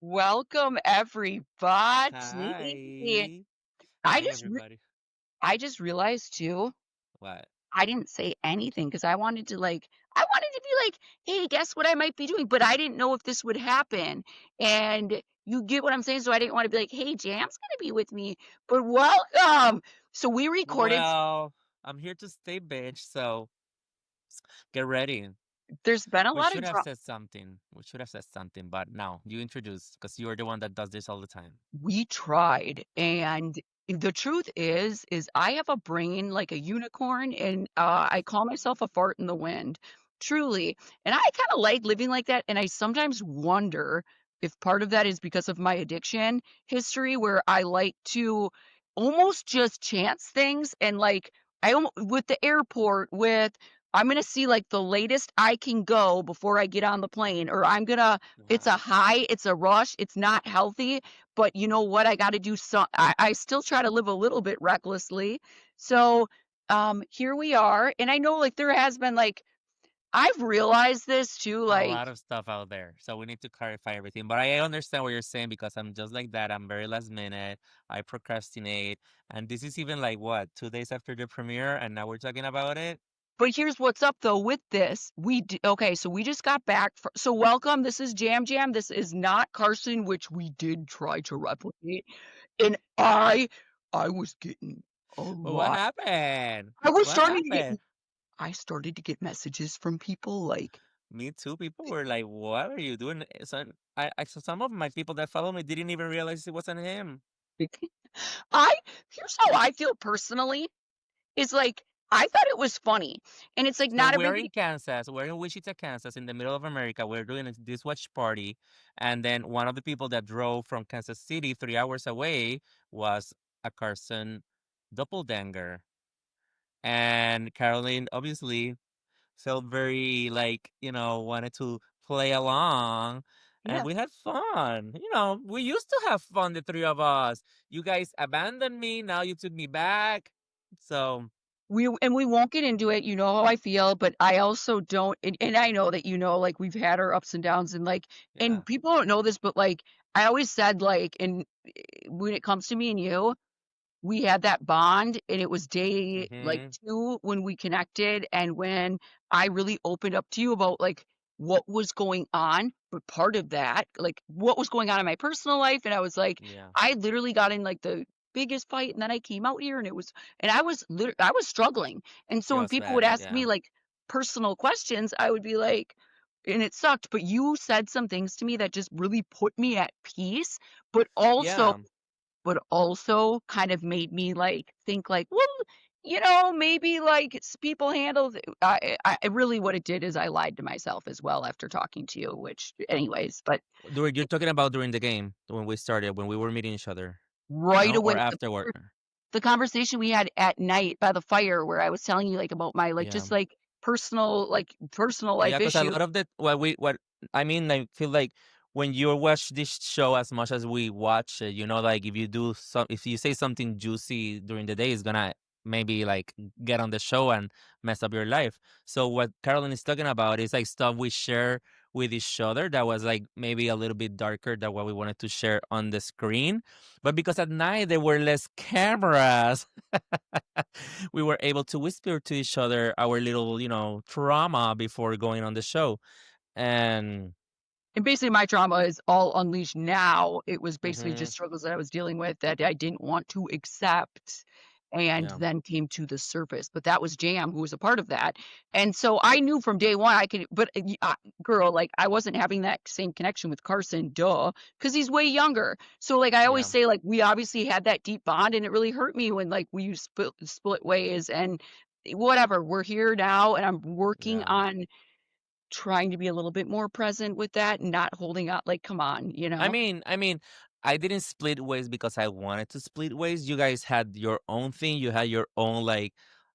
Welcome, everybody. Hi. I Hi, just re everybody. I just realized too, What? I didn't say anything because I wanted to be like, "Hey, guess what I might be doing?" But I didn't know if this would happen, and you get what I'm saying? So I didn't wanna be like, "Hey, Jam's gonna be with me." But welcome. So we recorded Well, I'm here to stay, bitch, so get ready. there's been a We lot should of have said something. We should have said something, but no, you introduce because you're the one that does this all the time. We tried, and the truth is I have a brain like a unicorn, and, I call myself a fart in the wind, truly, and I kinda like living like that, and I sometimes wonder if part of that is because of my addiction history where I like to almost just chance things and, like, I almo with the airport, with I'm gonna see, like, the latest I can go before I get on the plane, or I'm gonna it's a Uh-huh. high, it's a rush, it's not healthy, but you know what? I gotta do some I still try to live a little bit recklessly. So, here we are, and I know, like, there has been, like I've realized this too, A like lot of stuff out there. So we need to clarify everything. But I understand what you're saying because I'm just like that. I'm very last minute. I procrastinate. And this is even like what, 2 days after the premiere, and now we're talking about it? but here's what's up though with this, okay, so we just got back fr so welcome, this is Jam Jam, this is not Carson, which we did try to replicate, and I was getting a But what lot happened? I was What starting to get happened? I started to get messages from people like Me too. People were like, "What are you doing?" So I so some of my people that follow me didn't even realize it wasn't him. I here's how I feel personally, is like, I thought it was funny, and it's like So not we're in everybody Kansas. We're in Wichita, Kansas, in the middle of America. We're doing this watch party, and then one of the people that drove from Kansas City 3 hours away was a Carson doppelganger, and Caroline obviously felt very like wanted to play along, and yeah, we had fun. We used to have fun, the three of us. You guys abandoned me, now you took me back. So we won't get into it, you know how I feel, but I also don't and I know that you know, like, we've had our ups and downs and, like yeah. and people don't know this, but, like, I always said, like, when it comes to me and you, we had that bond, and it was day, like, Hmm. 2 when we connected and when I really opened up to you about, like, what was going on, but part of that, like, what was going on in my personal life, and I was like Yeah. I literally got in, like, the biggest fight, and then I came out here, and it was and I was struggling, and so It when was people would bad, ask yeah. me, like, personal questions, I would be like and it sucked, but you said some things to me that just really put me at peace, but also Yeah. kind of made me, like, think, like, "Well, maybe, like, s people handle th" really what it did is I lied to myself as well after talking to you, which anyways, but During You're talking about during the game when we started, when we were meeting each other, right no, away, or afterward? the conversation we had at night by the fire where I was telling you, like, about my, like, Yeah. just, personal Yeah, life because a issue. lot of the what I mean, I feel like when you watch this show as much as we watch it, like if you say something juicy during the day, it's gonna maybe like get on the show and mess up your life. So what Carolyn is talking about is like stuff we share with each other that was like maybe a little bit darker than what we wanted to share on the screen. But because at night there were less cameras, we were able to whisper to each other our little, trauma before going on the show. And And basically, my trauma is all unleashed now. It was basically just mhm, struggles that I was dealing with that I didn't want to accept and yeah, then came to the surface. But that was Jam who was a part of that. And so I knew from day one I could, but girl, like I wasn't having that same connection with Carson, duh, because he's way younger. So like I always yeah, say, like we obviously had that deep bond, and it really hurt me when like we split ways and whatever. We're here now, and I'm working yeah. on trying to be a little bit more present with that and not holding out like, "Come on," you I know? mean, I mean, I didn't split ways because I wanted to split ways. You guys had your own thing. You had your own like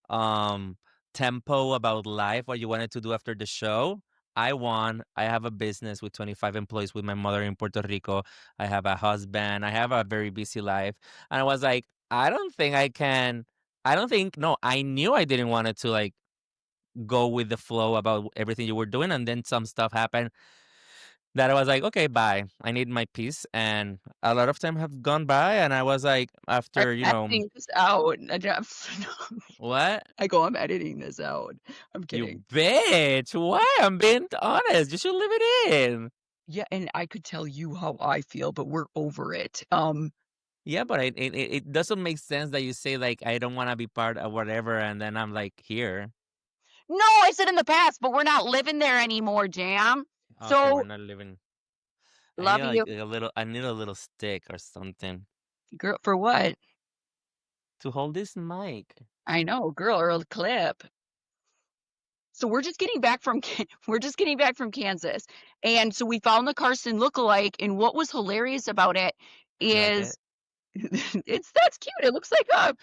um tempo about life, what you wanted to do after the show. I won. I have a business with 25 employees with my mother in Puerto Rico. I have a husband. I have a very busy life. And I was like, I don't think I can. I don't think, no, I knew I didn't want it to like go with the flow about everything you were doing. And then some stuff happened that I was like, "Okay, bye. I need my peace." And a lot of time have gone by, and I was like, I'm after, editing this out. "What? I go, "I'm editing this out." I'm You kidding. bitch. Why? I'm being honest. You should leave it in." Yeah, and I could tell you how I feel, but we're over it. Yeah, but it doesn't make sense that you say, like, "I don't wanna be part of whatever," and then I'm, like, here. No, I said in the past, but we're not living there anymore, Jam. Okay, we're So, not living. I need, love you. like, I need a little stick or something Girl, for what? to hold this mic. I know, girl, or a clip. So we're just getting back from Kansas, and so we found the Carson lookalike, and what was hilarious about it You like it? is that's cute, it looks like a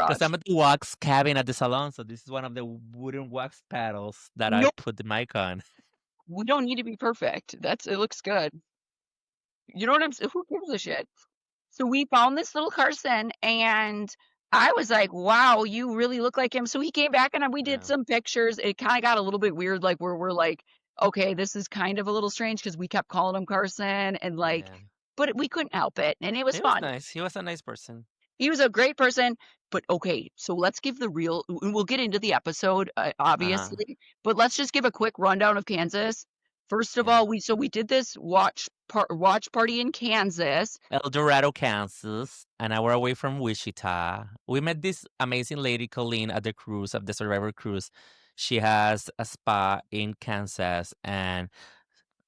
'Cause paintbrush. I'm at the wax cabin at the salon, so this is one of the wooden wax paddles that I Nope, put the mic on. we don't need to be perfect, it looks good. You know what I'm saying? Who gives a shit? So we found this little Carson, and I was like, "Wow, you really look like him." So he came back and we did Yeah, some pictures. It kinda got a little bit weird, like, where we're like, "Okay, this is kind of a little strange because we kept calling him Carson and, like yeah. but we couldn't help it, and it was He was fun. nice. He was a nice person. He was a great person, but okay, so let's give the real and we'll get into the episode, Uh-huh. obviously, but let's just give a quick rundown of Kansas. First of Yeah. all, we did this watch party in Kansas. El Dorado, Kansas, an hour away from Wichita. We met this amazing lady, Colleen, at the cruise of the Survivor Cruise. She has a spa in Kansas, and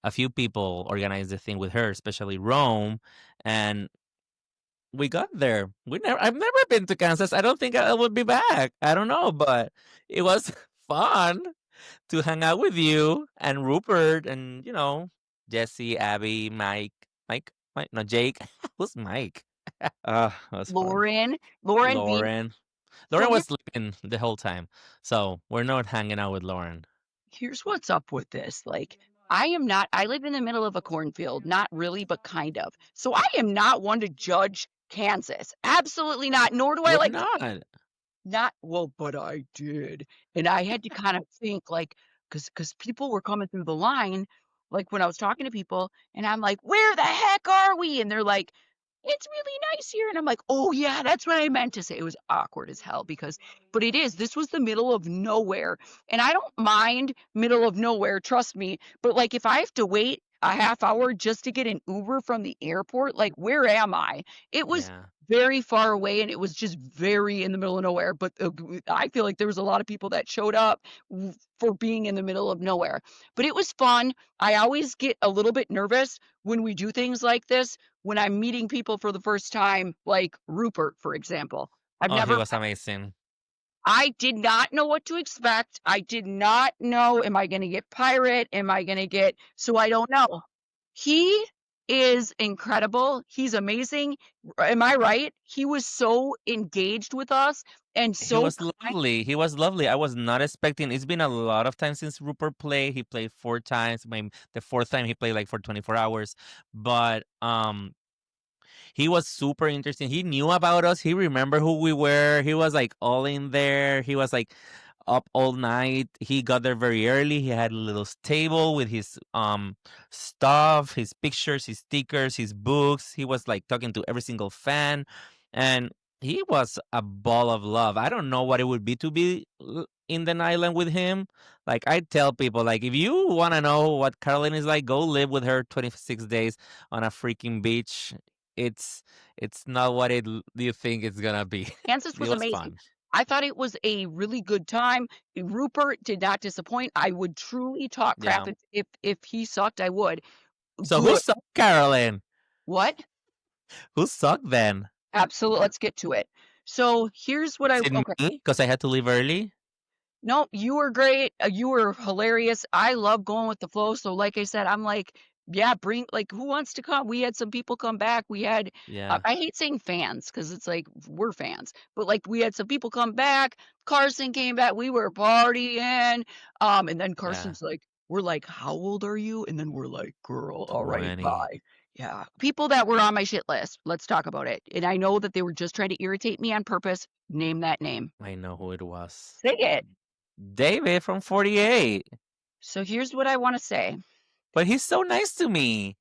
a few people organized the thing with her, especially Rome. And we got there. I've never been to Kansas. I don't think I would be back. I don't know, but it was fun to hang out with you and Rupert and Jesse, Abby, Mike, no Jake. Who's Mike? That was fun. Lauren being Lauren. so Lauren here was sleeping the whole time, so we're not hanging out with Lauren. here's what's up with this, like, I live in the middle of a cornfield, not really, but kind of. So I am not one to judge Kansas, absolutely not, nor do I We're like not. not well, but I did, and I had to kind of think, like, because people were coming through the line, like, when I was talking to people, and I'm like, "Where the heck are we?" And they're like, "It's really nice here," and I'm like, "Oh, yeah, that's what I meant to say." It was awkward as hell because but this was the middle of nowhere, and I don't mind middle of nowhere, trust me, but, like, if I have to wait a half hour just to get an Uber from the airport, like, where am I? It was Yeah. very far away, and it was just very in the middle of nowhere, but, I feel like there was a lot of people that showed up for being in the middle of nowhere, but it was fun. I always get a little bit nervous when we do things like this, when I'm meeting people for the first time, like Rupert, for example. I've Oh, he never was amazing. I did not know what to expect. I did not know, am I gonna get pirate? Am I gonna get so I don't know. He is incredible. He's amazing. Am I right? He was so engaged with us and He so was kind. lovely. He was lovely. I was not expecting. It's been a lot of time since Rupert played. He played 4 times. The fourth time he played like for 24 hours. But he was super interesting. He knew about us. He remembered who we were. He was like all in there. He was like up all night. He got there very early. He had a little table with his stuff, his pictures, his stickers, his books. He was like talking to every single fan, and he was a ball of love. I don't know what it would be to be in the island with him. Like I tell people, like if you want to know what Caroline is like, go live with her 26 days on a freaking beach. it's it's not what you think it's gonna be. Kansas It was was amazing. fun. I thought it was a really good time. Rupert did not disappoint. I would truly talk crap Yeah. if he sucked, I would. So who Good. sucked, Carolyn? What? Who sucked then? Absolutely. Let's get to it. So here's what Is I it okay. me? Because I had to leave early? No, you were great. You were hilarious. I love going with the flow. So, like I said, I'm like, yeah, bring like who wants to come? We had some people come back. We had, Yeah, I hate saying fans because it's like we're fans, but like we had some people come back. Carson came back. We were partying. And then yeah. Carson's like, we're like, how old are you? And then we're like, girl, all right, 20. bye. Yeah. People that were on my shit list. Let's talk about it. And I know that they were just trying to irritate me on purpose. Name that name. I know who it was. Say it. David from 48. So here's what I want to say. But he's so nice to me.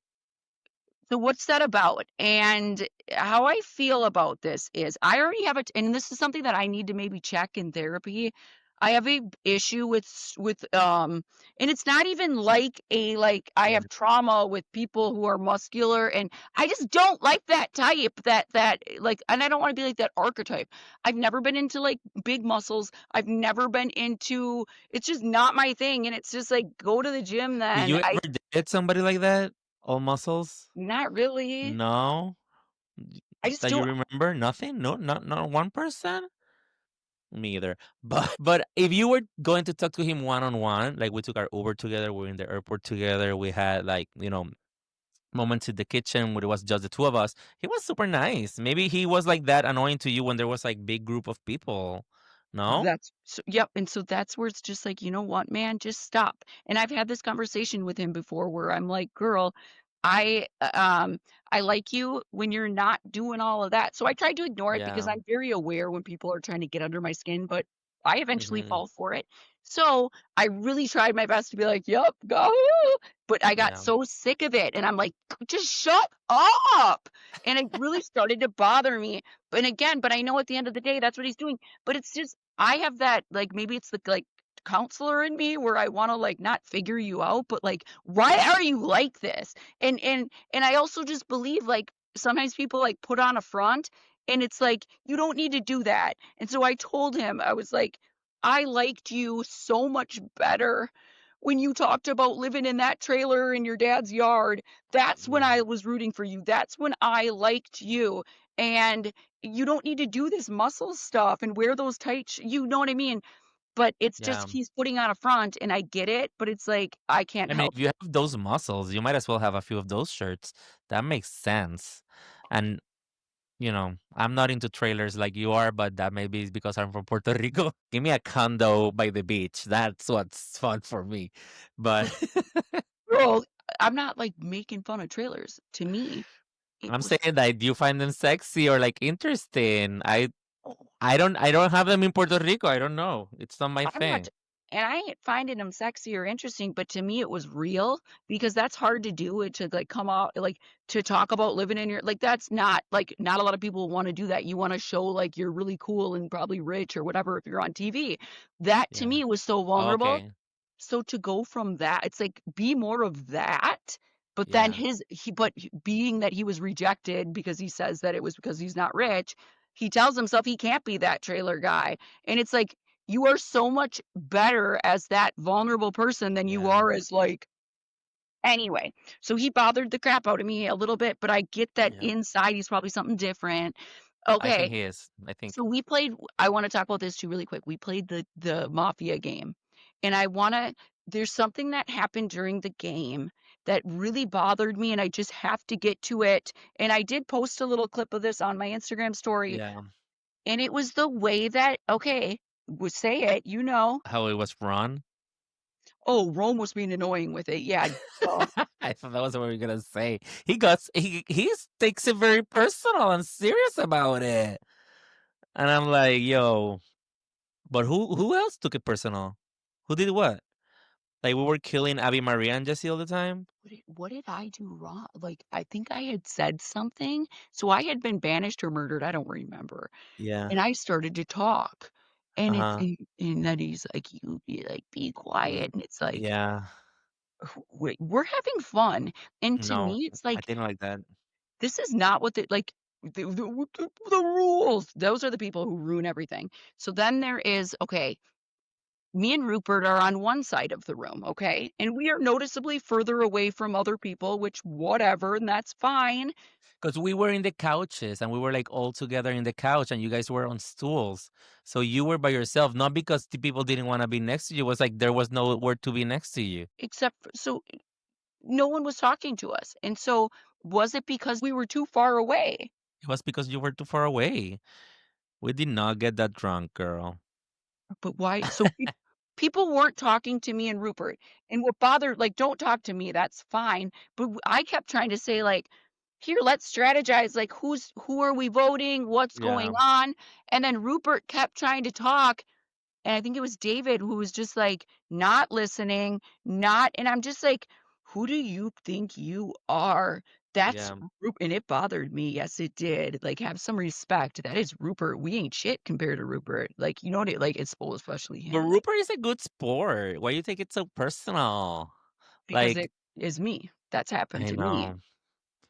So what's that about? And how I feel about this is I already have it, and this is something that I need to maybe check in therapy. I have a issue with and it's not even like a like I Yeah. have trauma with people who are muscular, and I just don't like that type like, and I don't want to be like that archetype. I've never been into like big muscles. I've never been into, it's just not my thing, and it's just like go to the gym Did then. you I ever date somebody like that? All muscles? Not really. No? D I just that you don't. remember? Nothing? No, not 1%? Me either. But if you were going to talk to him one on one, like we took our Uber together, we were in the airport together, we had like, moments in the kitchen where it was just the two of us. He was super nice. Maybe he was like that annoying to you when there was like big group of people. No? That's so yep, and so that's where it's just like, "You know what, man? Just stop." And I've had this conversation with him before where I'm like, "Girl, I, I like you when you're not doing all of that." So I tried to ignore it because Yeah. I'm very aware when people are trying to get under my skin, but I eventually Mhm. fall for it. So I really tried my best to be like, "Yep, go," but I got Yeah. so sick of it, and I'm like, "Just shut up!" And it really started to bother me. But again, but I know at the end of the day, that's what he's doing. But it's just I have that, like, maybe it's the, like, counselor in me where I wanna, like, not figure you out, but, like, why are you like this? And I also just believe, like, sometimes people, like, put on a front, and it's like, you don't need to do that. And so I told him, I was like, "I liked you so much better when you talked about living in that trailer in your dad's yard. That's when Yeah. I was rooting for you. That's when I liked you. And you don't need to do this muscle stuff and wear those tight you know what I mean? But it's Yeah. just he's putting on a front, and I get it, but it's like, I can't I mean, help if you have those muscles, you might as well have a few of those shirts. That makes sense. And I'm not into trailers like you are, but that maybe is because I'm from Puerto Rico. Give me a condo by the beach. That's what's fun for me. But but girl, I'm not, like, making fun of trailers. To me, it I'm was saying that you find them sexy or like interesting. I don't have them in Puerto Rico. I don't know. It's not my I'm not thing. and I ain't finding them sexy or interesting, but to me it was real because that's hard to do it to like come out like to talk about living in your like that's not like not a lot of people want to do that. You want to show like you're really cool and probably rich or whatever if you're on TV. That to Yeah. me was so vulnerable. Okay. So to go from that, it's like be more of that. But then Yeah. being that he was rejected because he says that it was because he's not rich, he tells himself he can't be that trailer guy. And it's like you are so much better as that vulnerable person than you Yeah. are as, like anyway, so he bothered the crap out of me a little bit, but I get that Yeah. inside he's probably something different. I think Okay, he is. I think. so we played I wanna talk about this too really quick. We played the Mafia game, and I wanna there's something that happened during the game that really bothered me, and I just have to get to it, and I did post a little clip of this on my Instagram story, Yeah. and it was the way that okay, say it, you know. How it was run. Oh, Rome was being annoying with it, yeah, duh. I thought that was what we were gonna say. He takes it very personal and serious about it. And I'm like, yo, but who else took it personal? Who did what? Like we were killing Abby Maria and Jesse all the time? What did I do wrong? Like, I think I had said something, so I had been banished or murdered, I don't remember, Yeah. and I started to talk, and Uh-huh. and then he's like, "You be like, be Y- quiet," and it's like, Yeah. "Wait, we're having fun," and to No, me, it's I like, didn't like that. this is not what the like, the rules, those are the people who ruin everything. So then there is, okay, me and Rupert are on one side of the room, okay? And we are noticeably further away from other people, which whatever, and that's fine, Because we were in the couches and we were like all together in the couch and you guys were on stools. So you were by yourself, not because the people didn't want to be next to you. It was like there was nowhere to be next to you. except for, so no one was talking to us. And so was it because we were too far away? It was because you were too far away. We did not get that drunk, girl. But why? So people weren't talking to me and Rupert. And what bothered, like, don't talk to me, that's fine. But I kept trying to say, like, here, let's strategize. Like, who are we voting? What's Yeah. going on? And then Rupert kept trying to talk. And I think it was David who was just, like, not listening, not and I'm just like, "Who do you think you are? That's Yeah. And it bothered me, yes, it did, like, have some respect, that is Rupert, we ain't shit compared to Rupert, like, you know what I like, it's well, especially But him, like, Rupert is a good sport. Why you take it so personal? because Like, it is me, that's happened I to me, know.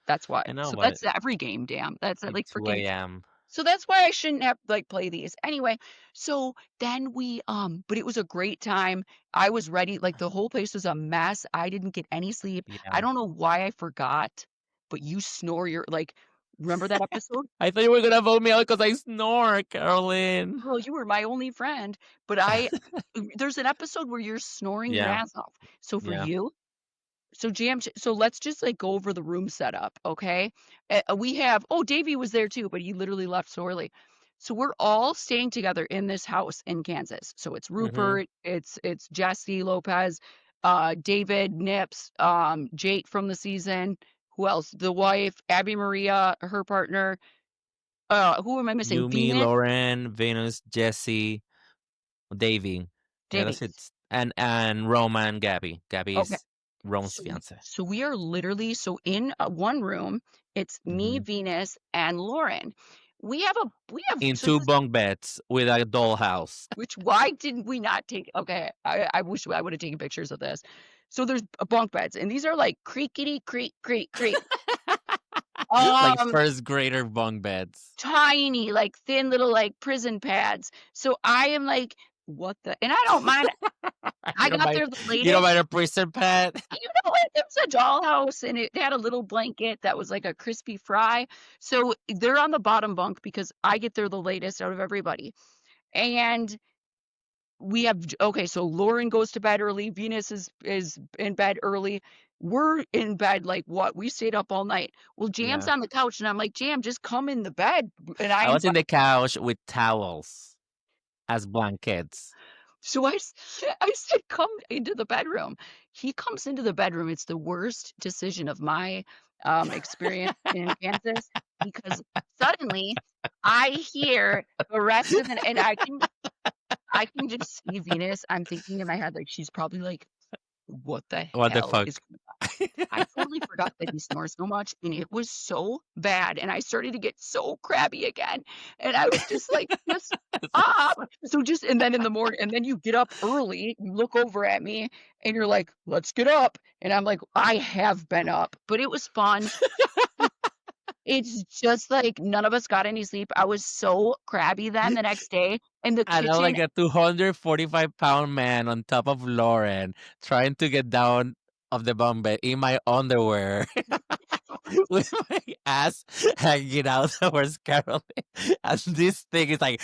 that's why. I know, So but that's every game, damn, that's, at like, freaking 2 AM. so that's why I shouldn't have, like, play these. Anyway, so then but it was a great time. I was ready, like, the whole place was a mess. I didn't get any sleep. I Yeah. don't know why I forgot, but you snore your like, remember that episode? I thought you were gonna vote me out because I snore, Caroline. Girl, you were my only friend, but there's an episode where you're snoring your Yeah, ass off. So for yeah. you so let's just, like, go over the room setup, okay? We have Davey was there too, but he literally left so early. So we're all staying together in this house in Kansas. So it's Mhm. Rupert, it's Jesse Lopez, David, Nips, Jake from the season, who else? The wife, Abby Maria, her partner, who am I missing? Yumi, Venus? Lauren, Venus, Jesse, Davy. Yeah, Davey. that's it. And Roma and Gabby. Gabby Okay. is Rome's So fiance. we are literally in, one room, it's me, Mhm. Venus, and Lauren. We have In so 2 this bunk beds with a dollhouse. which why didn't we not take okay, I wish I would have taken pictures of this. So there's, bunk beds, and these are like creakity creak, creak, creak. Like Um, first grader bunk beds. Tiny, like, thin little, like, prison pads. So I am like, "What the" and I don't mind, I You don't got mind there the you don't latest. mind a prison pad? You know what? It was a dollhouse, and it had a little blanket that was like a crispy fry. So they're on the bottom bunk because I get there the latest out of everybody. And we have okay, so Lauren goes to bed early, Venus is in bed early. We're in bed like what? We stayed up all night. Well, Jam's Yeah. on the couch, and I'm like, Jam, just come in the bed. And I I was in invite the couch with towels as blankets. so I said, "Come into the bedroom." He comes into the bedroom. It's the worst decision of my, experience in Kansas because suddenly I hear the rest of the and I can just see Venus. I'm thinking in my head, like, she's probably like, "What the What the hell fuck? is going on?" I totally forgot that he snores so much, and it was so bad, and I started to get so crabby again, and I was just like, "Just stop." So just and then in the morning and then you get up early, you look over at me, and you're like, "Let's get up," and I'm like, "I have been up," but it was fun. It's just like none of us got any sleep. I was so crabby then the next day, and the And I'm kitchen like a 245-pound man on top of Lauren trying to get down of the bunk bed in my underwear with my ass hanging out towards Caroline. And this thing is like,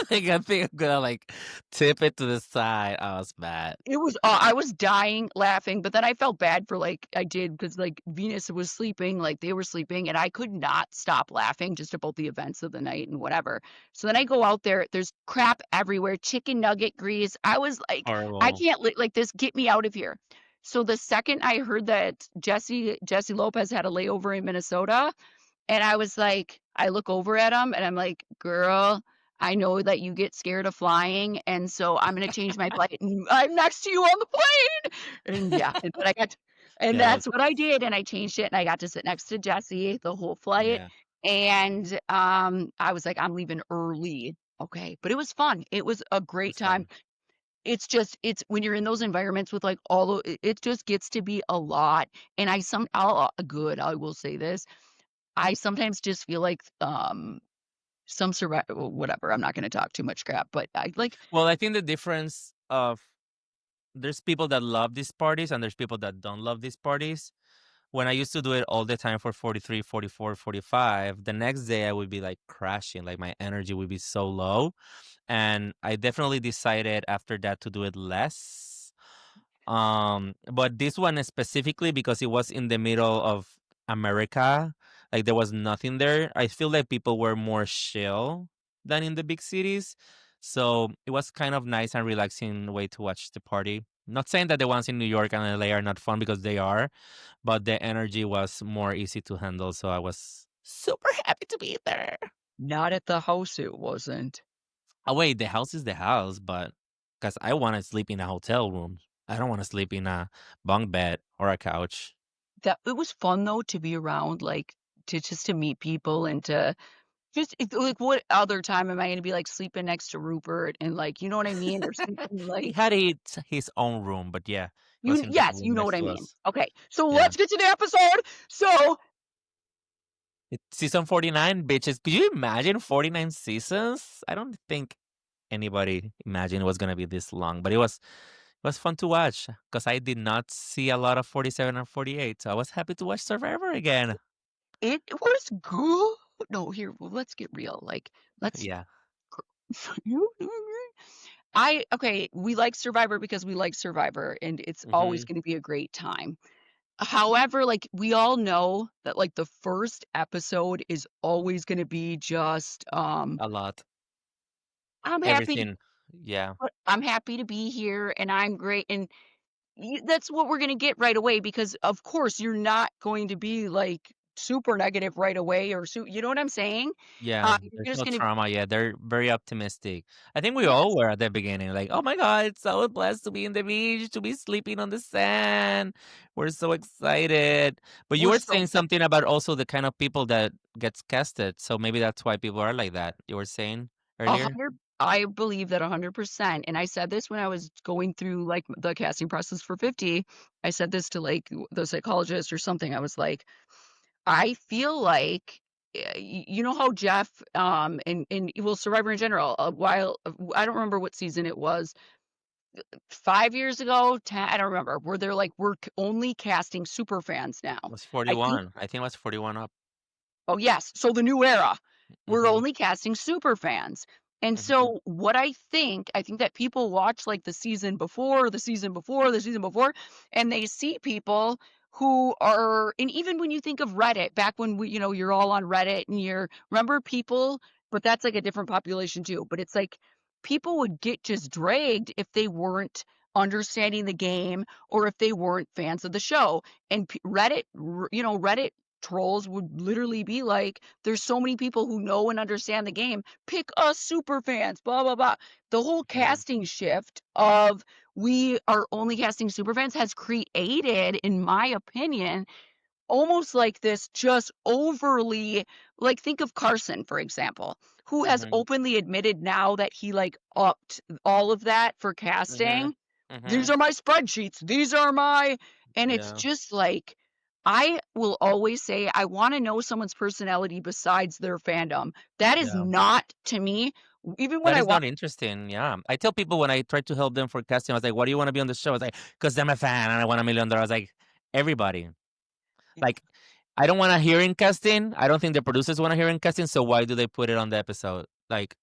like I think I'm gonna like tip it to the side. I was bad. It was I was dying laughing, but then I felt bad for, like I did because like, Venus was sleeping, like, they were sleeping, and I could not stop laughing just about the events of the night and whatever. So then I go out there, there's crap everywhere, chicken nugget grease. I was like, "I Horrible. can't like this, get me out of here." So the second I heard that Jesse Lopez had a layover in Minnesota, and I was like I look over at him and I'm like, "Girl, I know that you get scared of flying, and so I'm gonna change my flight, and I'm next to you on the plane." And yeah, and then I got to and Yeah, that's what I did, and I changed it, and I got to sit next to Jesse the whole flight, yeah, and, I was like, "I'm leaving early." Okay, but it was fun. It was a great it's time. fun. It's when you're in those environments with, like, all o it just gets to be a lot, and I will say this, I sometimes just feel like, some whatever, I'm not gonna talk too much crap, but I like Well, I think the difference of there's people that love these parties and there's people that don't love these parties. When I used to do it all the time for 43, 44, 45, the next day I would be like crashing, like my energy would be so low. And I definitely decided after that to do it less. But this one specifically because it was in the middle of America, like there was nothing there. I feel like people were more chill than in the big cities. So it was kind of nice and relaxing way to watch the party. Not saying that the ones in New York and LA are not fun because they are, but the energy was more easy to handle. So I was super happy to be there. not at the house, it wasn't. Oh wait, the house is the house, but because I want to sleep in a hotel room I don't wanna sleep in a bunk bed or a couch. That it was fun though to be around, like, to just to meet people and to just like, what other time am I gonna be, like, sleeping next to Rupert and, like, you know what I mean? Or sleeping, He like had his own room, but yeah, he was you in the yes, room you know next what I to mean. us. Okay, so Yeah. let's get to the episode. So It's season 49, bitches. Could you imagine 49 seasons? I don't think anybody imagined it was gonna be this long, but it was fun to watch because I did not see a lot of 47 and 48, so I was happy to watch Survivor again. it was good. No, here, well, let's get real. Like, let's Yeah. I okay, we like Survivor because we like Survivor, and it's always Mhm. gonna be a great time. However, like, we all know that, like, the first episode is always gonna be just, A lot. I'm happy to Everything. Yeah. I'm happy to be here, and I'm great, and that's what we're gonna get right away because, of course, you're not going to be, like, super negative right away or you know what I'm saying? Yeah, You're there's just no gonna trauma yet. They're very optimistic. I think we all yes. were at the beginning, like, "Oh my god, it's so blessed to be in the beach, to be sleeping on the sand. We're so excited." But you We're were so saying something about also the kind of people that gets casted, so maybe that's why people are like that. You were saying earlier? 100 I believe that 100%, and I said this when I was going through, like, the casting process for 50. I said this to, like, the psychologist or something. I was like, "I feel like" you know how Jeff, and well, Survivor in general, a while I don't remember what season it was, 5 years ago, 10 I don't remember, where they're like, "We're c only casting super fans now." It was I think 41. I think it was 41 up. oh, yes. So the new era, we're Mhm, only casting super fans. And mhm. so what I think that people watch like the season before, the season before, the season before, and they see people who are and even when you think of Reddit, back when you're all on Reddit and you're remember people, but that's like a different population too. But it's like people would get just dragged if they weren't understanding the game or if they weren't fans of the show. And Reddit trolls would literally be like, "There's so many people who know and understand the game. Pick us super fans, blah, blah, blah." The whole Yeah, casting shift of we are only casting super fans has created, in my opinion, almost like this just overly like, think of Carson, for example, who has mhm, openly admitted now that he, like, upped all of that for mhm, casting. "These mhm. are my spreadsheets. These are my" and it's Yeah, just like, I will always say, I wanna know someone's personality besides their fandom. That is yeah. not to me even when That I is watch not interesting, yeah. I tell people when I try to help them for casting, I was like, "Why do you wanna be on the show?" I was like, "'Cause I'm a fan and I want $1,000,000." I was like, "Everybody." Like, I don't wanna hear in casting. I don't think the producers wanna hear in casting, so why do they put it on the episode? Like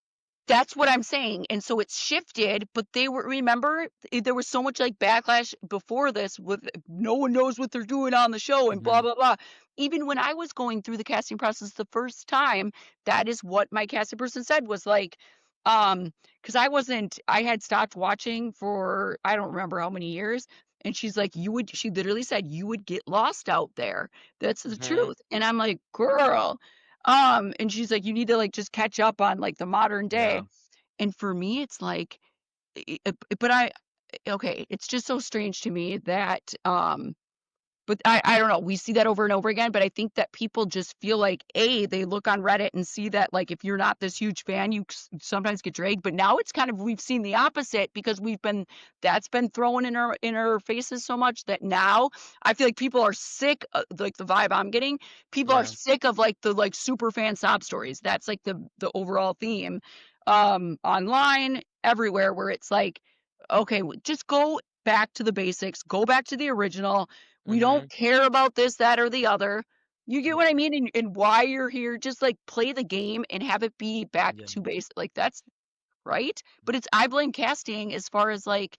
That's what I'm saying, and so it's shifted, but they were remember, there was so much, like, backlash before this with no one knows what they're doing on the show and blah, mhm, blah, blah. Even when I was going through the casting process the first time, that is what my casting person said was like, because I had stopped watching for I don't remember how many years, and she literally said, "You would get lost out there. That's the mhm, truth." And I'm like, "Girl." And she's like, "You need to, like, just catch up on, like, the modern day." yeah, And for me, it's like, but I okay, it's just so strange to me that, but I don't know, we see that over and over again, but I think that people just feel like, A, they look on Reddit and see that, like, if you're not this huge fan, you sometimes get dragged, but now it's kind of we've seen the opposite because that's been thrown in our faces so much that now I feel like people are sick, like, the vibe I'm getting, people are yeah, sick of, like, the, like, super fan sob stories. That's, like, the overall theme, online, everywhere, where it's like, "Okay, just go back to the basics, go back to the original, we don't mhm, care about this, that, or the other. You get what I yeah, mean? And why you're here, just, like, play the game and have it be back yeah. to base like, that's right? But it's I blame casting as far as, like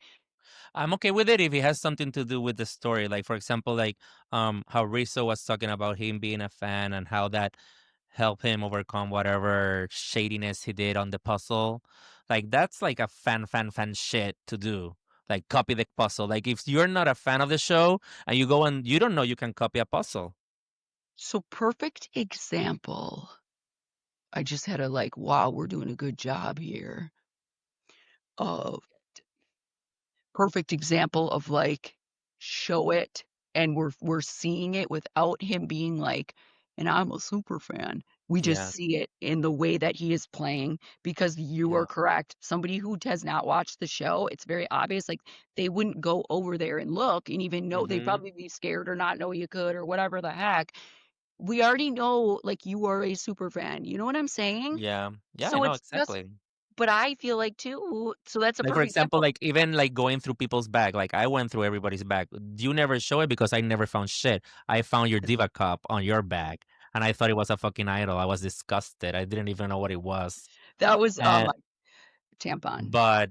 I'm okay with it if it has something to do with the story. Like for example, like how Rizzo was talking about him being a fan and how that helped him overcome whatever shadiness he did on the puzzle. Like that's like a fan shit to do. Like copy the puzzle. Like if you're not a fan of the show and you go and you don't know you can copy a puzzle. so perfect example. I just had a, like, "Wow, we're doing a good job here," of perfect example of, like, show it, and we're seeing it without him being like, "And I'm a super fan." We just Yeah, see it in the way that he is playing because you yeah. are correct. Somebody who does not watch the show, it's very obvious, like, they wouldn't go over there and look and even know they'd Mhm. probably be scared or not know you could or whatever the heck. We already know, like, you are a super fan, you know what I'm saying? Yeah. Yeah, I So know it's just exactly. but I feel like too so that's a Like, for perfect example, example. like, even, like, going through people's bag, like, I went through everybody's bag. You never show it because I never found shit. I found your Diva cup on your bag, and I thought it was a fucking idol. I was disgusted. I didn't even know what it was. That was, And my tampon but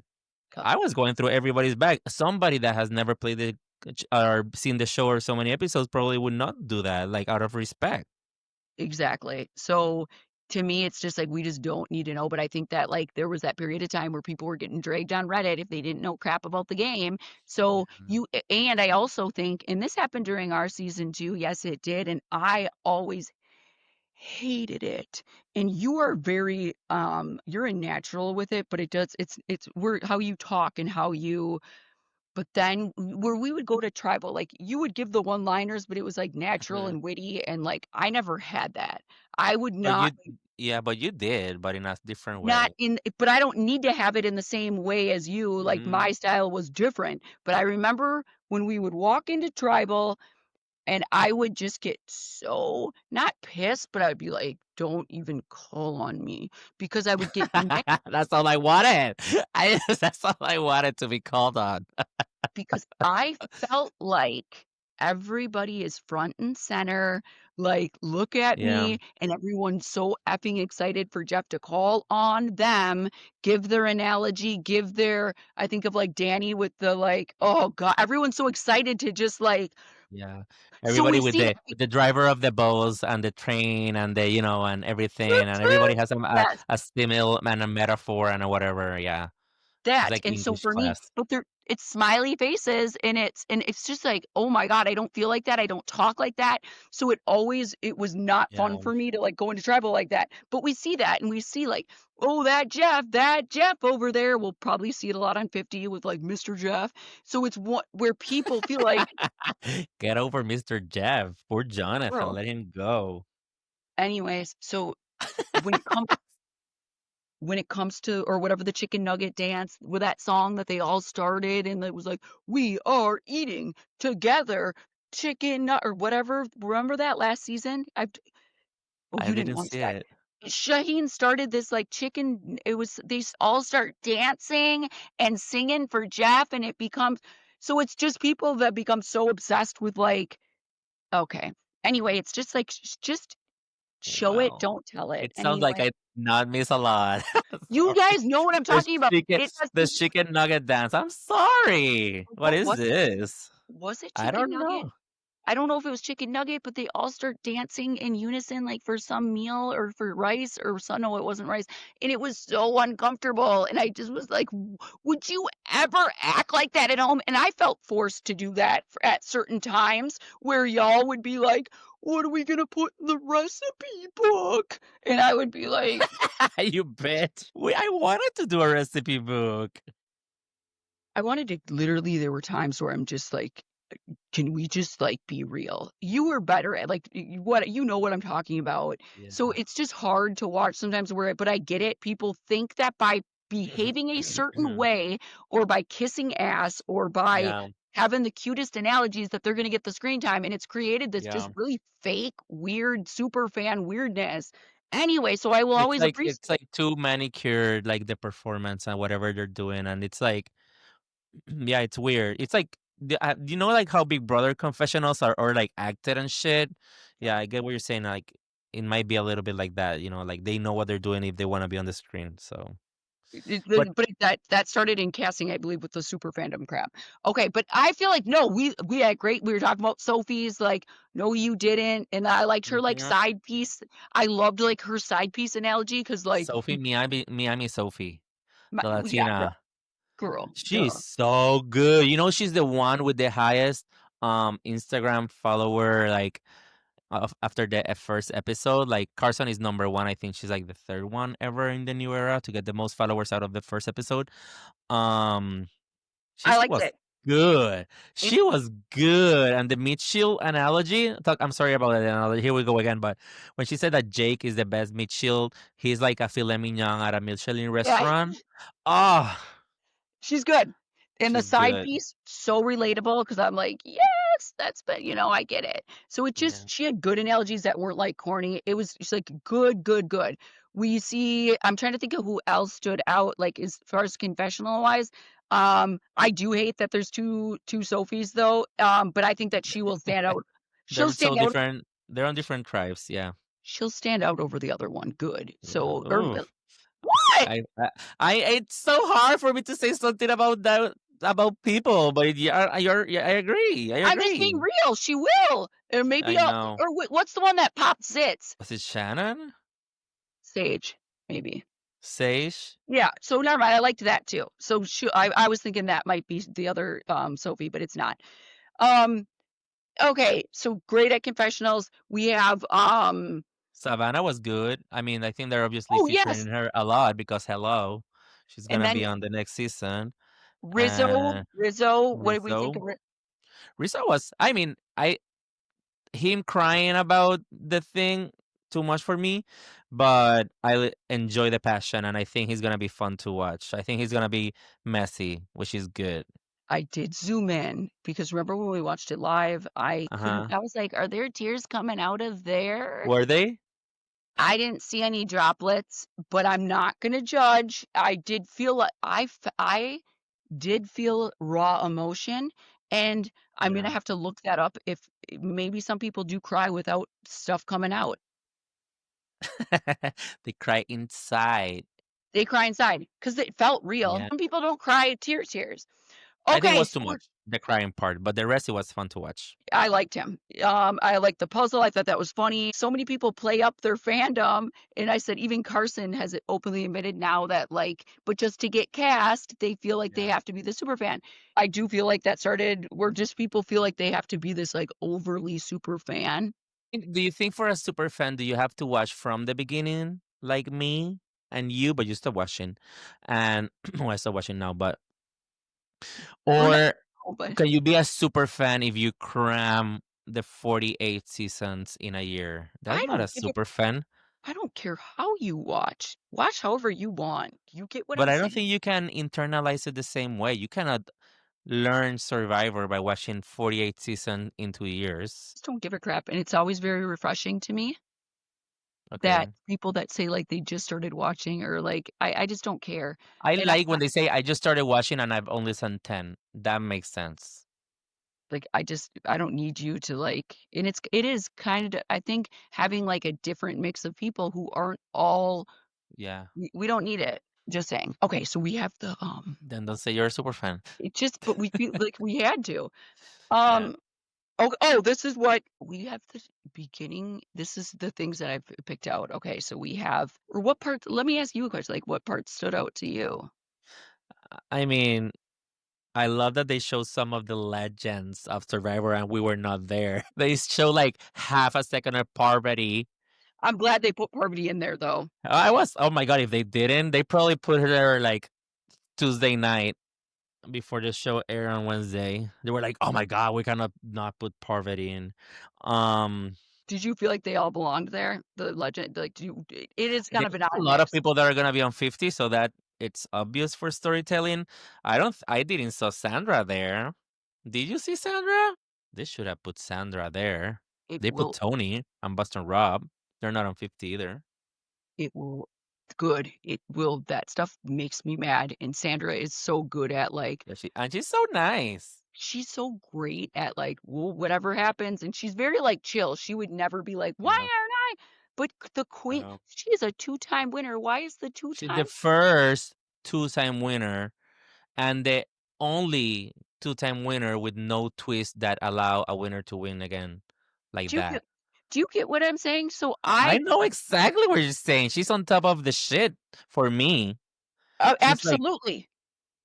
cup. I was going through everybody's bag. Somebody that has never played the or seen the show or so many episodes probably would not do that, like, out of respect. Exactly. So, to me, it's just like, we just don't need to know, but I think that, like, there was that period of time where people were getting dragged on Reddit if they didn't know crap about the game. So, Yeah. you and I also think and this happened during our season too, yes, it did, and I always hated it. And you are very, you're a natural with it, but it does it's where how you talk and how you but then where we would go to tribal, like, you would give the one-liners, but it was, like, natural Mhm. and witty, and, like, I never had that. I would But not you yeah, but you did, but in a different not way. in but I don't need to have it in the same way as you, like, Mhm. my style was different. But I remember when we would walk into tribal, and I would just get so not pissed, but I would be like, "Don't even call on me," because I would get mad That's all I wanted. That's all I wanted to be called on. because I felt like everybody is front and center, like, "Look at Yeah. me," and everyone's so effing excited for Jeff to call on them, give their analogy, give their I think of, like, Danny with the, like, oh god, everyone's so excited to just, like Yeah. so Everybody we see that with the driver of the bus and the train and the, and everything, the and everybody train has yes. a simile and a metaphor and a whatever, yeah. It's That, like and so English for me class. but they're it's smiley faces, and it's just like, "Oh my god, I don't feel like that, I don't talk like that." So it was not fun Yeah. for me to, like, go into tribal like that, but we see that, and we see, like, "Oh, that Jeff over there." We'll probably see it a lot on 50 with, like, Mr. Jeff. So it's what where people feel like, Get over Mr. Jeff. Poor Jonathan, "Girl" let him go. anyways, so when it comes when it comes to or whatever the chicken nugget dance with that song that they all started and it was like, "We are eating together chicken nut" or whatever. Remember that last season? Oh, I you didn't didn't watch see that. it. Shaheen started this, like, chicken it was all start dancing and singing for Jeff, and it becomes so it's just people that become so obsessed with, like okay. Anyway, it's just like, just show it, Wow. don't tell it. It sounds like Anyway, I did not miss a lot. you Sorry. guys know what I'm The talking about. chicken It has the chicken nugget dance. I'm sorry. What what is was this? Was it I chicken don't nugget? know. I don't know if it was chicken nugget, but they all start dancing in unison, like, for some meal or for rice or so no, it wasn't rice, and it was so uncomfortable, and I just was like, Would you ever act like that at home?" And I felt forced to do that at certain times where y'all would be like, "What are we gonna put in the recipe book?" And I would be like You bet. I wanted to do a recipe book. I wanted to literally there were times where I'm just like can we just, like, be real? You were better at, like, what you know what I'm talking about. So Yeah. it's just hard to watch sometimes where but I get it. People think that by behaving a certain way or by kissing ass or by Yeah, having the cutest analogies that they're gonna get the screen time, and it's created this just yeah. really fake, weird super fan weirdness. Anyway, so I will always appreciate It's like too manicured, like the performance and whatever they're doing, and it's like, yeah, it's weird. It's like, like how Big Brother confessionals are or like acted and shit. Yeah, I get what you're saying. Like, it might be a little bit like that. Like they know what they're doing if they want to be on the screen. So, but That started in casting, I believe, with the super fandom crap. Okay, but I feel like, no, we had great we were talking about Sophie's, like, "No, you didn't," and I liked her, like, mhm. side piece. I loved, like, her side piece analogy because like, Sophie, Miami Sophie, my the yeah, Latina. She's duh. so good. She's the one with the highest Instagram follower, like, after the first episode. Like, Carson is number one. I think she's like the third one ever in the new era to get the most followers out of the first episode. Um I She liked was it. good. It She was good. And the Mitchell analogy, I'm sorry about that analogy. Here we go again. But when she said that Jake is the best Mitchell, he's like a filet mignon at a Michelin yeah, restaurant. Ah, she's good. And the she's side good. piece, so relatable because 'cause I'm like, "Yes, that's but I get it." So it Yeah. just she had good analogies that weren't, like, corny. It was just, like, good, good, good. We see I'm trying to think of who else stood out, like, as far as confessional-wise. I do hate that there's two Sophies, though, but I think that she will stand out. She'll They're so stand out different. They're on different tribes. Yeah. she'll stand out over the other one, good. Yeah. So or Ooh. what? I it's so hard for me to say something about that about people, but yeah, I agree. I I'm just being agree. real, she will. Or maybe I I'll know. or what's the one that pops zits? Was it Shannon? Sage, maybe. Sage? Yeah, so never mind, I liked that too. So I was thinking that might be the other, Sophie, but it's not. Um, okay, so great at confessionals. We have, Savannah was good. I mean, I think they're obviously oh, featuring yes, her a lot because hello, she's and gonna then be on the next season. Rizzo Uh, Rizzo, what did we think Rizzo. of Ri Rizzo was. I mean, I him crying about the thing too much for me, but enjoy the passion, and I think he's gonna be fun to watch. I think he's gonna be messy, which is good. I did zoom in because remember when we watched it live, I Uh couldn't huh. I was like, "Are there tears coming out of there?" Were they? I didn't see any droplets, but I'm not gonna judge. I did feel like I did feel raw emotion, and I'm gonna Yeah. have to look that up if maybe some people do cry without stuff coming out. They cry inside. They cry inside because it felt real. Yeah. Some people don't cry tears. I think it Okay, was too so we're much, the crying part, but the rest it was fun to watch. I liked him. I liked the puzzle. I thought that was funny. So many people play up their fandom, and I said even Carson has it openly admitted now that like, but just to get cast, they feel like they Yeah. have to be the super fan. I do feel like that started where just people feel like they have to be this like overly super fan. Do you think for a super fan, do you have to watch from the beginning, like me and you, but you stop watching, and well, I stop watching now, but We're not, or but can you be a super fan if you cram the 48 seasons in a year? That's I not a don't give a super fan, I don't care how you watch. Watch however you want. You get what but I'm I don't saying? think you can internalize it the same way. You cannot learn Survivor by watching 48 seasons in 2 years. Just don't give a crap, and it's always very refreshing to me that Okay. people that say, like, they just started watching or, like I just don't care, I and I'm like when not they say I just started watching and I've only seen 10. That makes sense. like, I don't need you to, like and it is kinda I think having, like, a different mix of people who aren't all Yeah. we don't need it, just saying. Okay, so we have Then don't say you're a super fan. it just but we feel like we had to. Yeah. Um, oh, this is what we have the beginning this is the things that I've picked out. Okay, so we have or what part let me ask you a question, like, what part stood out to you? I mean, I love that they show some of the legends of Survivor and we were not there. They show like half a second of Parvati. I'm glad they put Parvati in there, though. I was, oh my God, if they didn't, they probably put her there like Tuesday night before the show aired on Wednesday. They were like, oh my God, we cannot not put Parvati in. Um, Did you feel like they all belonged there? The legend like, do you it is kind There's of an a odd lot of mix. people that are gonna be on 50, so that it's obvious for storytelling. I didn't saw Sandra there. Did you see Sandra? They should have put Sandra there. It They put will Tony and Buster Rob. They're not on 50 either. it will good. It will that stuff makes me mad, and Sandra is so good at, like Yeah, she's so nice. she's so great at, like, well, whatever happens, and she's very, like, chill. She would never be like, "Why No, aren't I?" But the queen no. she is a two-time winner. Why is the She's the two-time first two-time winner and the only two-time winner with no twist that allow a winner to win again like do you that. get do you get what I'm saying? So I I know exactly what you're saying. She's on top of the shit for me. She's like absolutely.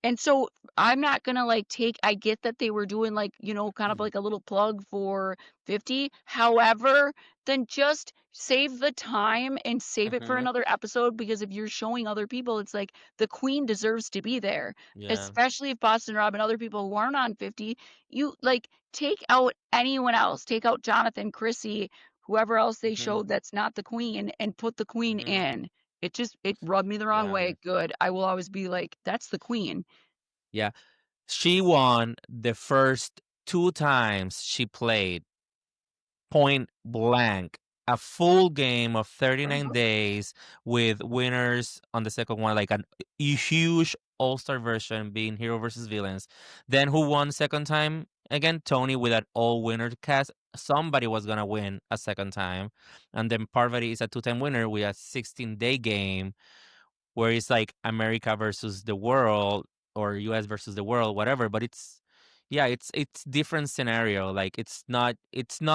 And so I'm not gonna like take I get that they were doing like, kind of like a little plug for 50. However, then just save the time and save it for Mhm. another episode because if you're showing other people, it's like the queen deserves to be there. Yeah. Especially if Boston Rob and other people who aren't on 50, you like take out anyone else, take out Jonathan, Chrissy, whoever else they Mhm. showed that's not the queen and put the queen Mhm. in. It rubbed me the wrong Yeah. way. Good. I will always be like, that's the queen. Yeah. She won the first 2 times she played, point blank. A full game of 39 Mhm. days with winners on the second one, like a huge all-star version being hero versus villains. Then who won second time? Again, Tony with an all-winner cast. Somebody was gonna win a second time. And then Parvati is a two-time winner with a 16-day game where it's like America versus the world or US versus the world, whatever. But it's yeah, it's different scenario. Like it's not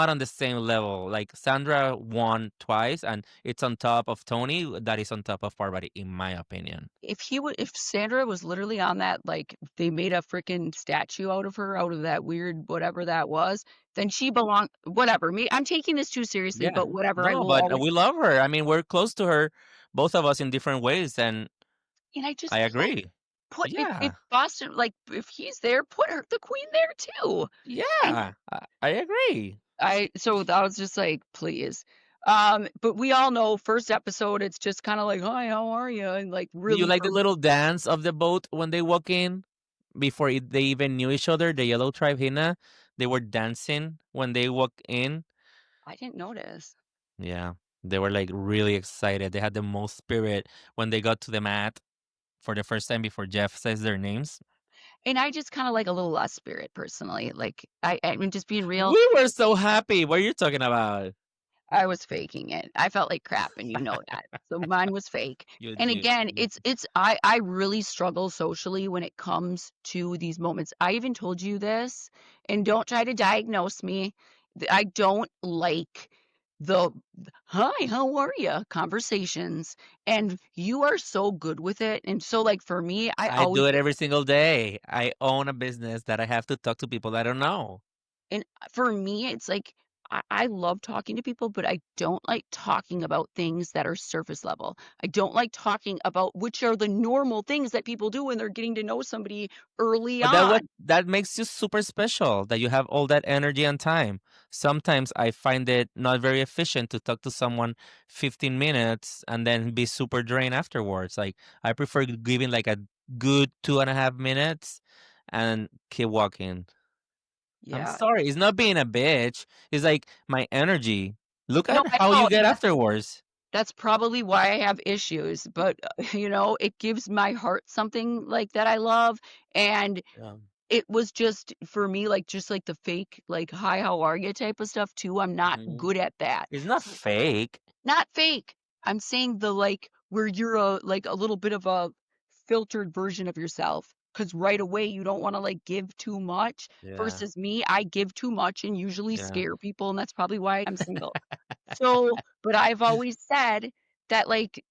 on the same level. Like Sandra won twice, and it's on top of Tony. That is on top of Parvati, in my opinion. If Sandra was literally on that, like, they made a freaking statue out of her, out of that weird whatever that was, then she belong whatever, me I'm taking this too seriously, Yeah. but whatever, I No, will but always we love her. I mean, we're close to her, both of us in different ways, and and I I just put agree. if Yeah. Boston like, if he's there, put her the queen there too. And Yeah. I agree. so I was just like, "Please." But we all know first episode, it's just kinda like, "Hi, how are you?" And, like, Do you really like the for little dance of the boat when they walk in? Before they even knew each other, the Yellow Tribe Hina, they were dancing when they walked in. I didn't notice. Yeah, they were like really excited. They had the most spirit when they got to the mat for the first time before Jeff says their names. And I just kinda like a little less spirit personally, like, I mean, just being real, We were so happy. What are you talking about? I was faking it. I felt like crap, and you know that. So mine was fake. You, And you, again, you I really struggle socially when it comes to these moments. I even told you this, and don't try to diagnose me. I don't like the "Hi, how are you?" conversations, and you are so good with it. And so, like, for me, I I always do it every single day. I own a business that I have to talk to people I don't know. and for me, it's like I love talking to people, but I don't like talking about things that are surface level. I don't like talking about which are the normal things that people do when they're getting to know somebody early But that on. what that makes you super special, that you have all that energy and time. Sometimes I find it not very efficient to talk to someone 15 minutes and then be super drained afterwards. Like I prefer giving like a good 2.5 minutes and keep walking. I'm Yeah. sorry, it's not being a bitch. It's like my energy. Look No, at I how you get apologize. afterwards. That's probably why I have issues, but, it gives my heart something, like, that I love, and Yeah. it was just for me, like, just like the fake, like, "Hi, how are you?" type of stuff too, I'm not Mhm. good at that. It's not So fake. not fake. I'm saying the, like, where you're like, a little bit of a filtered version of yourself. Because right away, you don't wanna, like, give too much Yeah. versus me, I give too much and usually Yeah. scare people, and that's probably why I'm single. So but I've always said that, like,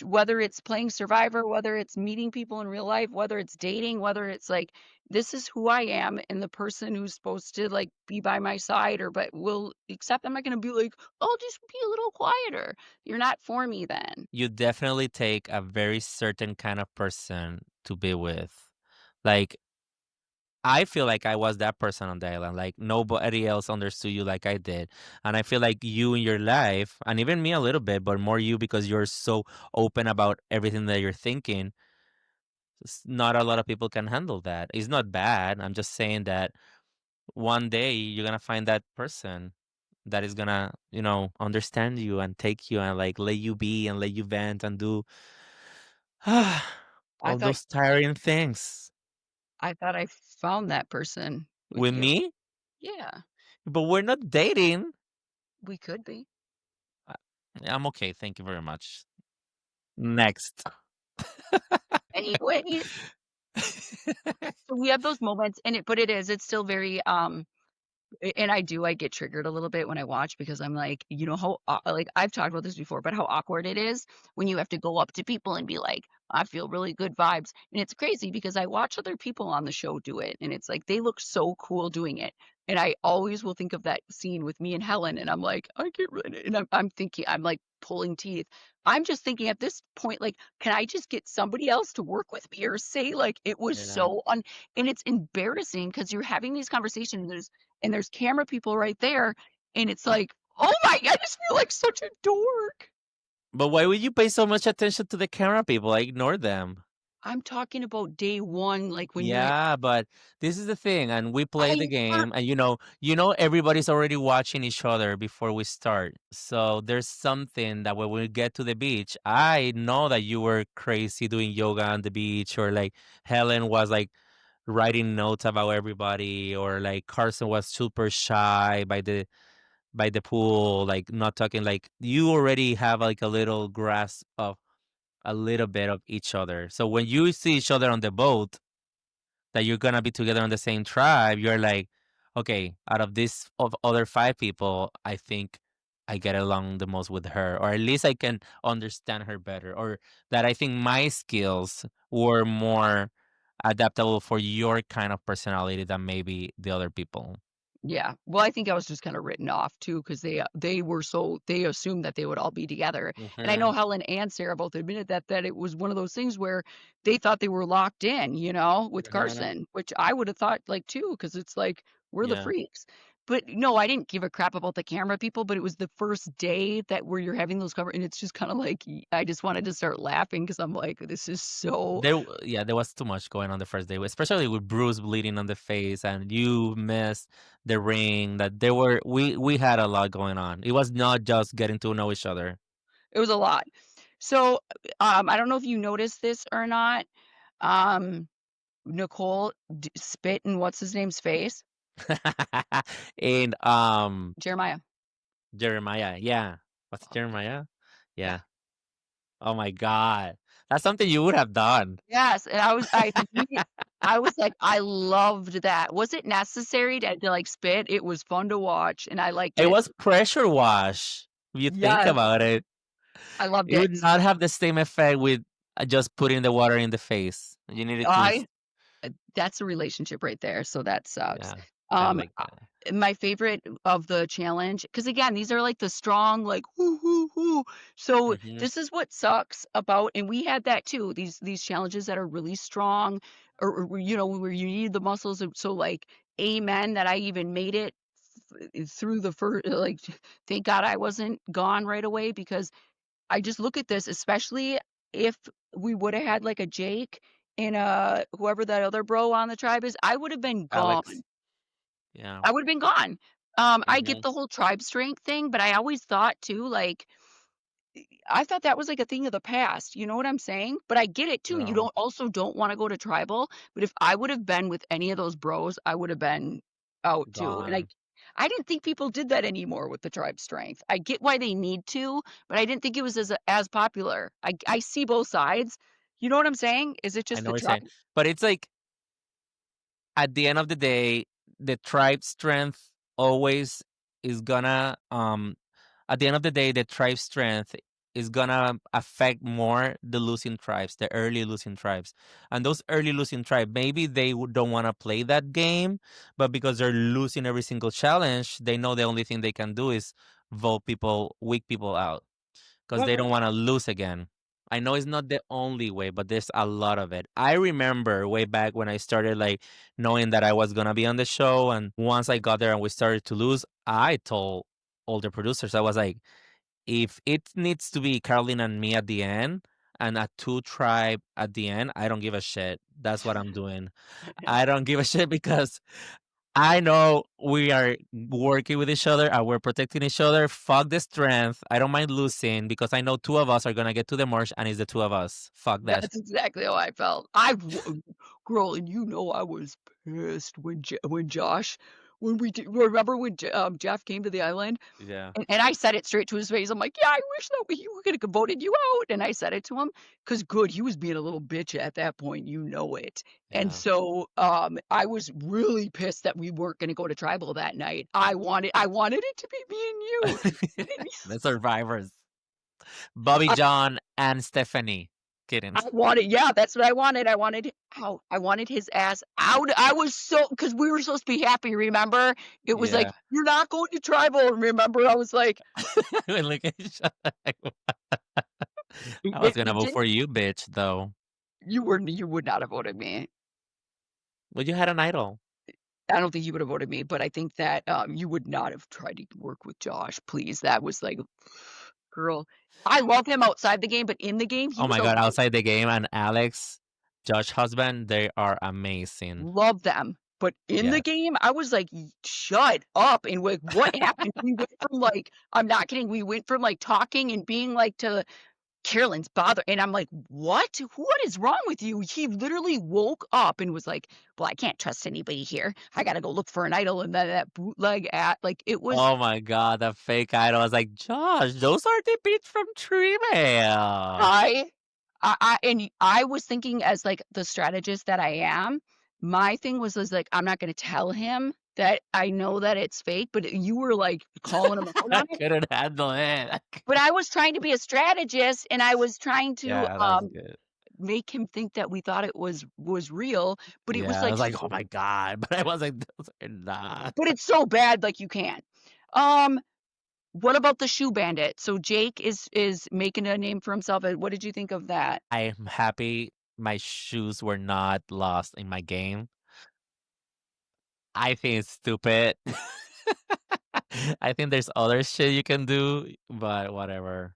whether it's playing Survivor, whether it's meeting people in real life, whether it's dating, whether it's, like, this is who I am, and the person who's supposed to, like, be by my side or but will accept I'm not gonna be like, "Oh, just be a little quieter." You're not for me then. You definitely take a very certain kind of person to be with. Like, I feel like I was that person on the island. Like, nobody else understood you like I did. And I feel like you in your life, and even me a little bit, but more you because you're so open about everything that you're thinking. Not a lot of people can handle that. It's not bad. I'm just saying that one day you're going to find that person that is gonna, understand you and take you and like let you be and let you vent and do I all thought those tiring things I thought I found that person with with you. me, Yeah, but we're not dating. we could be. Uh, I'm okay. Thank you very much. Next. Anyway, so we have those moments, and it but it's still very, And I get triggered a little bit when I watch because I'm like, you know how like I've talked about this before, but how awkward it is when you have to go up to people and be like, I feel really good vibes. And it's crazy because I watch other people on the show do it and it's like they look so cool doing it. And I always will think of that scene with me and Helen and I'm like, I get rid and I'm thinking I'm like pulling teeth. I'm just thinking at this point, like, can I just get somebody else to work with me or say like it was Yeah. so and it's embarrassing because you're having these conversations and there's camera people right there, and it's like, "Oh my I just feel like such a dork." But why would you pay so much attention to the camera people? I ignore them. I'm talking about day 1, like, when you're Yeah, but this is the thing, and we play the I work game, and everybody's already watching each other before we start. So there's something that when we get to the beach, I know that you were crazy doing yoga on the beach, or like Helen was like writing notes about everybody, or like Carson was super shy by the pool, like not talking. Like you already have like a little grasp of a little bit of each other. So when you see each other on the boat that you're gonna be together on the same tribe, you're like, okay, out of this of other five people, I think I get along the most with her, or at least I can understand her better, or that I think my skills were more adaptable for your kind of personality than maybe the other people. Yeah. Well, I think I was just kinda written off too because they were so they assumed that they would all be together, and I know Hmm. Helen and Sarah both admitted that it was one of those things where they thought they were locked in, with Hmm. Carson, which I would have thought, like, too, because it's like, we're the Yeah. freaks. But, no, I didn't give a crap about the camera people, but it was the first day that where you're having those and it's just kinda like, I just wanted to start laughing because 'cause I'm like, "This is so." Yeah, there was too much going on the first day, especially with Bruce bleeding on the face, and you missed the ring. That there were we had a lot going on. It was not just getting to know each other. It was a lot. So, I don't know if you noticed this or not, um Nicole spit in what's his name's face? And Jeremiah. Jeremiah, yeah, what's Oh, Jeremiah? yeah. Yeah. Oh my god, that's something you would have done. Yes, and I was like, I loved that. Was it necessary to, like, spit? It was fun to watch, and I liked It it. was pressure wash. If you think Yes, about it, I loved it it. would not have the same effect with just putting the water in the face. You needed to, I That's a relationship right there, so that sucks. yeah, I Um, like that. my favorite of the challenge, because again, these are like the strong, like, "Whoo, whoo, whoo." So, Hmm. this is what sucks about and we had that too, these challenges that are really strong where you need the muscles, so, like, amen that I even made it through the first like, thank God I wasn't gone right away because I just look at this, especially if we woulda had, like, a Jake and, whoever that other bro on the tribe is, I would have been Alex. gone. Yeah. I would've been gone. I get Mhm. the whole tribe strength thing, but I always thought too, like, I thought that was like a thing of the past, you know what I'm saying? But I get it too, you No, don't wanna go to tribal, but if I would have been with any of those bros, I would have been out too, and gone. I didn't think people did that anymore with the tribe strength. I get why they need to, but I didn't think it was as popular. I see both sides. You know what I'm saying? Is it I just know the what you're tribe? saying, but it's like at the end of the day, the tribe strength always is gonna at the end of the day, the tribe strength is gonna affect more the losing tribes, the early losing tribes. And those early losing tribe, maybe they don't want to play that game, but because they're losing every single challenge, they know the only thing they can do is vote people, weak people out because they don't want to lose again. I know it's not the only way, but there's a lot of it. I remember way back when I started like knowing that I was gonna be on the show, and once I got there and we started to lose, I told all the producers, I was like, if it needs to be Caroline and me at the end and a two tribe at the end, I don't give a shit. That's what I'm doing. I don't give a shit because I know we are working with each other and we're protecting each other. Fuck the strength. I don't mind losing because I know two of us are gonna get to the marsh and it's the two of us. Fuck that. That's exactly how I felt. Girl, and I was pissed when Josh when remember when Jeff came to the island? Yeah, And I said it straight to his face. I'm like, "Yeah, I wish that we coulda voted you out," and I said it to him, 'cause good, he was being a little bitch at that point, you know it. And yeah. so, I was really pissed that we weren't gonna go to tribal that night. I wanted it to be me and you. The survivors. Bobby, I John, and Stephanie. Kidding. I wanted yeah, that's what I wanted. I wanted it out. I wanted his ass out. I was so, because we were supposed to be happy, remember? It was like, Yeah. "You're not going to tribal," remember? I was like, We look at each other like, I was gonna it vote didn't for you, bitch, though. you would not have voted me. But you had an idol. I don't think you would have voted me, but I think that, you would not have tried to work with Josh, please. That was like, girl, I love him outside the game, but in the game, he Oh was my a god, outside the game and Alex, Josh husband, they are amazing. love them. But in the Yes. game, I was like, Shut up." And like, what happened? We went from like, I'm not kidding, we went from like talking and being like to Carolyn's bother, and I'm like, "What? What is wrong with you?" He literally woke up and was like, "Well, I can't trust anybody here. I gotta go look for an idol," and then that bootleg at like, it was Oh my god, the fake idol. I was like, Josh, those are the beats from Tremail. I I was thinking, as, like, the strategist that I am, my thing was like, I'm not gonna tell him that I know that it's fake, but you were, like, calling him out I on it. couldn't handle it. But I was trying to be a strategist, and I was trying to, Yeah, that was good. make him think that we thought it was real, but it was, Yeah, I like, was like, "Oh my god," but I was like, "Those are not." but it's so bad, like, you can't. Um, what about the shoe bandit? So Jake is making a name for himself, and what did you think of that? I'm happy my shoes were not lost in my game. I think it's stupid. I think there's other shit you can do, but whatever.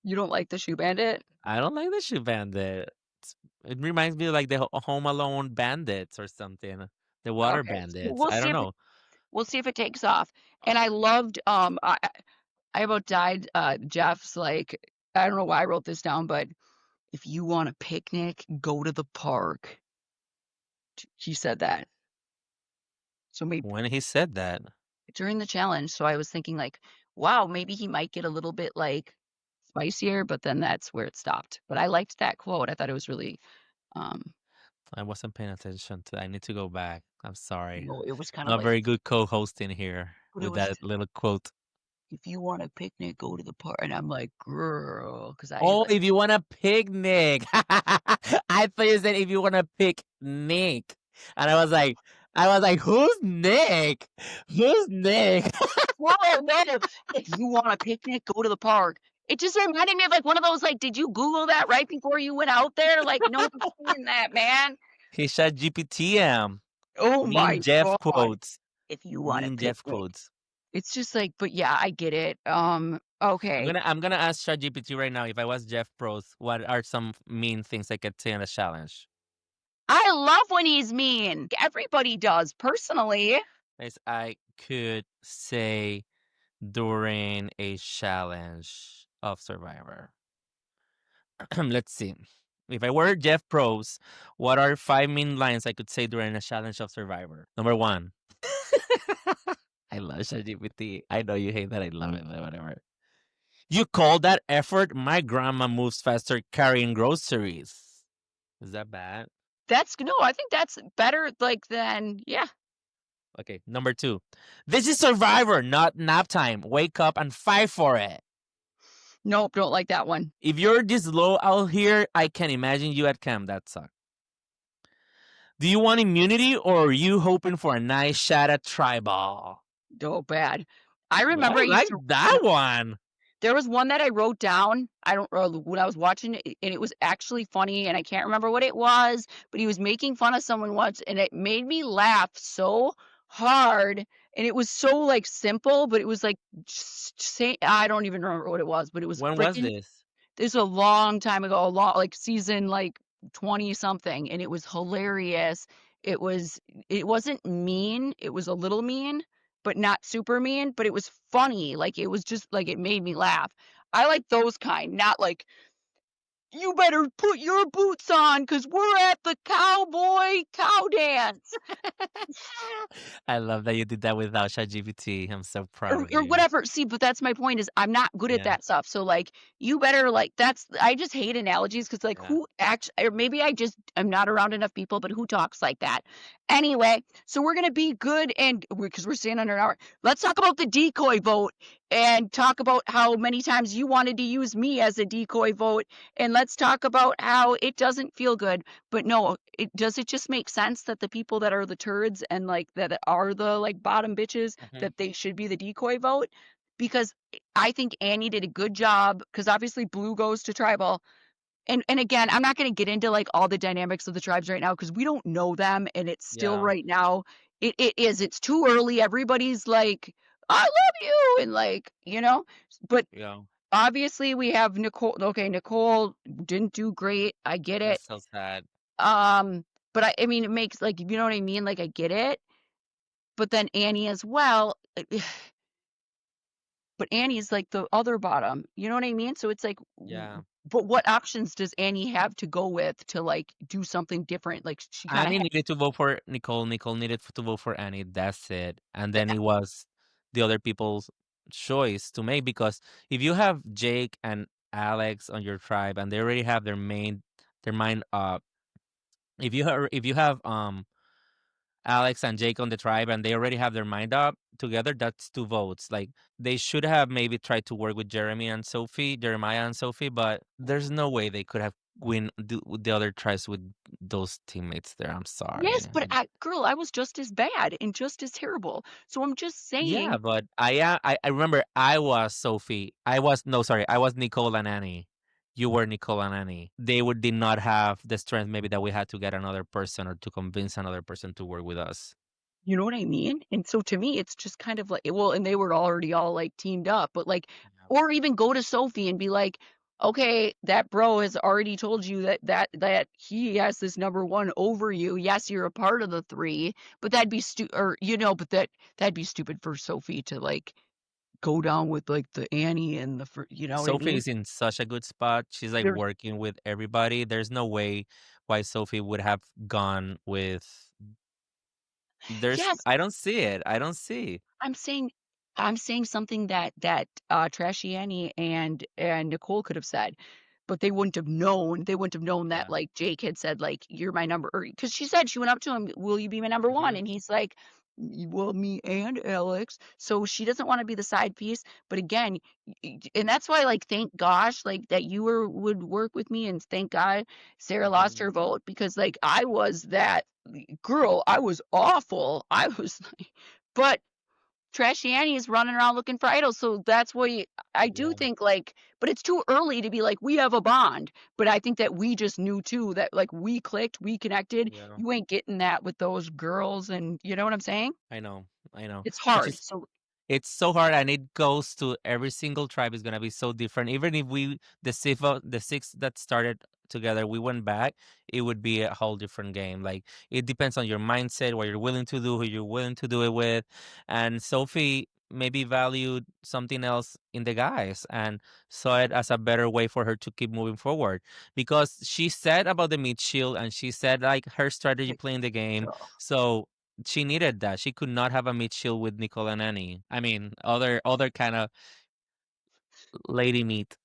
You don't like the shoe bandit? I don't like the shoe bandit. It reminds me of like the Home Alone bandits or something. The water Okay, bandits. I don't know. we'll see if it takes off. And I loved, I about died, Jeff's like, I don't know why I wrote this down, but "If you want a picnic, go to the park." He said that. So maybe When he said that, during the challenge, so I was thinking like, wow, maybe he might get a little bit like spicier, but then that's where it stopped. But I liked that quote. I thought it was really, um, I wasn't paying attention to. I need to go back. I'm sorry. it was kind of Not like, very good co-hosting here but it with was, that little quote. "If you want a picnic, go to the park." And I'm like, girl, because I Oh, like, if you want a picnic. I thought you said if you want to pick Nick. And I was like, who's Nick? Who's Nick? whoa, no, "If you want a picnic, go to the park." It just reminded me of like one of those, like, did you Google that right before you went out there? Like, no one's saying that, man. He said GPTM. Oh Mean my Jeff god. quotes. "If you want a Mean Jeff picnic." quotes. It's just like, but yeah, I get it. I'm Okay. gonna I'm gonna ask ChatGPT right now if I was Jeff Pros, what are some mean things I could say in a challenge? I love when he's mean. Everybody does, personally. As I could say during a challenge of Survivor. Let's see. If I were Jeff Pros, what are 5 mean lines I could say during a challenge of Survivor? Number one. I love ChatGPT. I know you hate that. I love it, but whatever. You call that effort? My grandma moves faster carrying groceries. Is that bad? That's no, I think that's better, like, than yeah. Okay, number two. This is Survivor, not nap time. Wake up and fight for it. Nope, don't like that one. If you're this low out here, I can imagine you at camp. That sucks. Do you want immunity or are you hoping for a nice shot at tribal? Oh, bad. I Well, remember I I used like to that one. there was one that I wrote down, I don't when I was watching it, and it was actually funny, and I can't remember what it was, but he was making fun of someone once, and it made me laugh so hard, and it was so, like, simple, but it was, like, just say I don't even remember what it was, but it was When was freaking this? this a long time ago, a lot like, season, like, 20 something, and it was hilarious. It was it wasn't mean, it was a little mean, but not super mean, but it was funny, like, it was just like, it made me laugh. I like those kind, not like, You better put your boots on because 'cause we're at the cowboy cow dance." I love that you did that without ChatGPT. I'm so proud of Or you. whatever. See, but that's my point is I'm not good at Yeah, that stuff. So, like, you better, like that's I just hate analogies because like, yeah. who actually? Or maybe I just am not around enough people, but who talks like that? Anyway, so we're gonna be good and because we're staying under an hour. Let's talk about the decoy vote and talk about how many times you wanted to use me as a decoy vote, and let's talk about how it doesn't feel good. But no, it just make sense that the people that are the turds and, like, that are the, like, bottom bitches, Mhm. that they should be the decoy vote? Because I think Annie did a good job. Because obviously Blue goes to tribal, and again, I'm not gonna get into, like, all the dynamics of the tribes right now because we don't know them, and it's still Yeah, right now it's too early, everybody's like, "I love you," and, like, but yeah. obviously we have Nicole. Okay, Nicole didn't do great, I get it. That's so sad. Um, but I mean, it makes like, you know what I mean? Like, I get it, but then Annie as well, but Annie's like the other bottom, you know what I mean? So it's like, Yeah. but what options does Annie have to go with to, like, do something different? Like, she kinda Annie had needed to vote for Nicole. Nicole needed to vote for Annie. That's it. And but then it was the other people's choice to make because if you have Jake and Alex on your tribe and they already have their mind up, if you have Alex and Jake on the tribe and they already have their mind up together, that's two votes. Like they should have maybe tried to work with Jeremiah and Sophie, but there's no way they could have the other tribes with those teammates there. I'm yes, sorry. but I was just as bad and just as terrible. So I'm just Yeah, saying, but I remember I was Sophie. I was no, sorry, I was Nicole and Annie. You were Nicole and Annie. They would did not have the strength maybe that we had to get another person or to convince another person to work with us. you know what I mean? And so to me, it's just kind of like, well, and they were already all, like, teamed up, but, like, Yeah. or even go to Sophie and be like, "Okay, that bro has already told you that he has this number 1 over you. Yes, you're a part of the 3, but that'd be or, but that'd be stupid for Sophie to, like, go down with, like, the Annie and you know what I Sophie mean? is in such a good spot. She's like There's working with everybody. There's no way why Sophie would have gone with yes. I don't see it. I don't see. I'm saying I'm saying something Trashy Annie and Nicole could have said, but they wouldn't have known. They wouldn't have known that, Yeah. like, Jake had said, like, "You're my number," or because she said she went up to him, "Will you be my number 1?" Mhm. And he's like, Well, me and Alex." So she doesn't wanna be the side piece, but again, and that's why, like, thank gosh, like, that you would work with me, and thank God Sarah lost Mhm. her vote because, like, I was that girl, I was awful. I was like but Trashy Annie is running around looking for idols, so that's why I do Yeah. think, like, but it's too early to be like, "We have a bond," but I think that we just knew too that, like, we clicked, we connected. Yeah. You ain't getting that with those girls, and you know what I'm saying? I know. I know. It's Which hard, is so it's so hard, and it goes to every single tribe is gonna be so different. Even if the 6 that started together, we went back, it would be a whole different game. Like, it depends on your mindset, what you're willing to do, who you're willing to do it with, and Sophie maybe valued something else in the guys and saw it as a better way for her to keep moving forward. Because she said about the mid shield, and she said, like, her strategy playing the game, so she needed that. She could not have a mid-shield with Nicole and Annie. I mean, other kind of lady meat.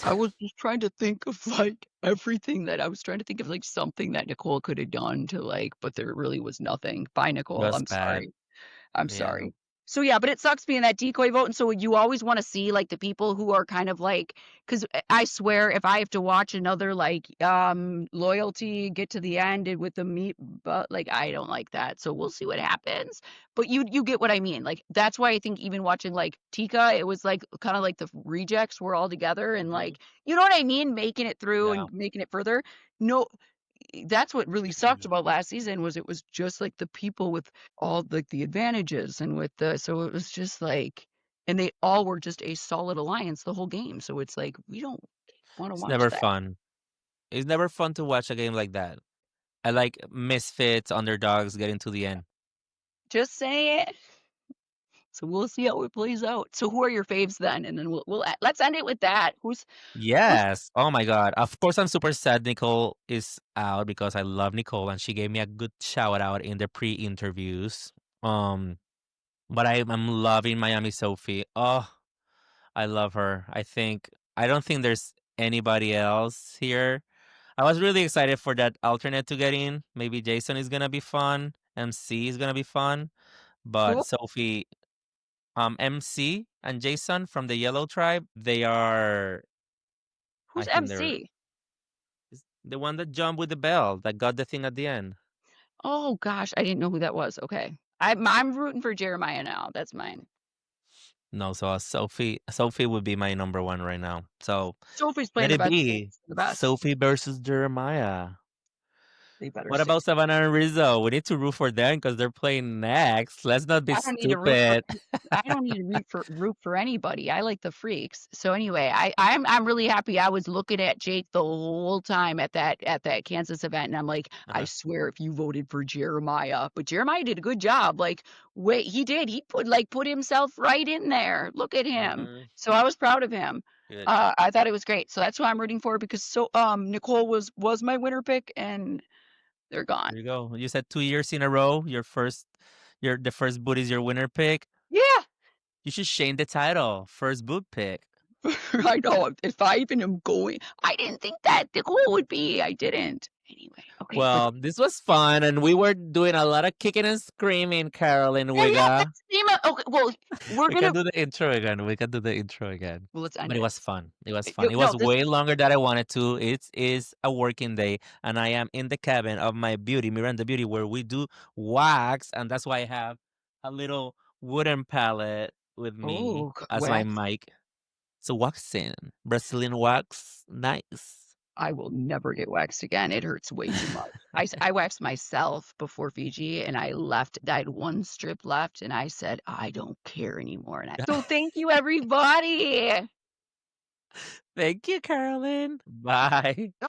I was just trying to think of, like, everything that I was trying to think of, like, something that Nicole could have done to, like, but there really was nothing. Bye, Nicole, Was I'm bad. sorry. I'm Yeah. sorry. So, yeah, but it sucks being that decoy vote, and so you always wanna see, like, the people who are kind of like 'cause I swear if I have to watch another, like, loyalty get to the end and with the meat but, like, I don't like that, so we'll see what happens. But you get what I mean, like, that's why I think even watching, like, Tika, it was, like, kinda like the rejects were all together and, Mhm. like, you know what I mean? Making it through Yeah. and making it further. No, that's what really sucked about last season was it was just, like, the people with all, like, the advantages and with the so it was just, like and they all were just a solid alliance the whole game, so it's like, we don't wanna It's watch never that. fun. It's never fun to watch a game like that. I like misfits, underdogs getting to the end. Just saying. So we'll see how it plays out. So who are your faves then? And then let's end it with that. Who's Yes. Oh my god. Of course, I'm super sad Nicole is out because I love Nicole and she gave me a good shout out in the pre-interviews. Um, but I'm loving Miami Sophie. Oh, I love her. I don't think there's anybody else here. I was really excited for that alternate to get in. Maybe Jason is gonna be fun. MC is gonna be fun. But who? Sophie, MC and Jason from the Yellow Tribe, they are I Who's think they're MC? the one that jumped with the bell that got the thing at the end. Oh gosh, I didn't know who that was. Okay. I'm rooting for Jeremiah now. That's mine. No, so Sophie would be my number one right now. So Sophie's let playing the it best be games, the best. Sophie versus Jeremiah. They better What stick about to Savannah and Rizzo? We need to root for them because they're playing next. Let's not be I don't need to root for stupid. I don't need to root for anybody. I like the freaks. So anyway, I'm really happy. I was looking at Jake the whole time at that Kansas event, and I'm like, I Uh-huh. swear if you voted for Jeremiah, but Jeremiah did a good job. Like, wait, he did. He put himself right in there. Look at him. Mhm. So I was proud of him. Good. I thought it was great. So that's who I'm rooting for because Nicole was my winner pick, and they're gone. There you go. You said 2 years in a row. Your the first boot is your winner pick. Yeah. You should change the title. First boot pick. I know, if I even am going I didn't think that Nicole would be, I didn't. Anyway, okay, but Well, this was fun, and we were doing a lot of kicking and screaming, Carolyn yeah, yeah, Wiga. let's name a okay, well, we're We gonna can do the intro again. We can do the intro again. well, let's end But it it. was fun. It was fun. No, It was no, this way longer than I wanted to. It is a working day, and I am in the cabin of my beauty, Miranda Beauty, where we do wax, and that's why I have a little wooden palette with me oh, as my wax. mic. So waxing, Brazilian wax, nice. I will never get waxed again, it hurts way too much. I waxed myself before Fiji, and I had 1 strip left, and I said, "I don't care anymore," and I so thank you, everybody. Thank you, Carolyn. Bye.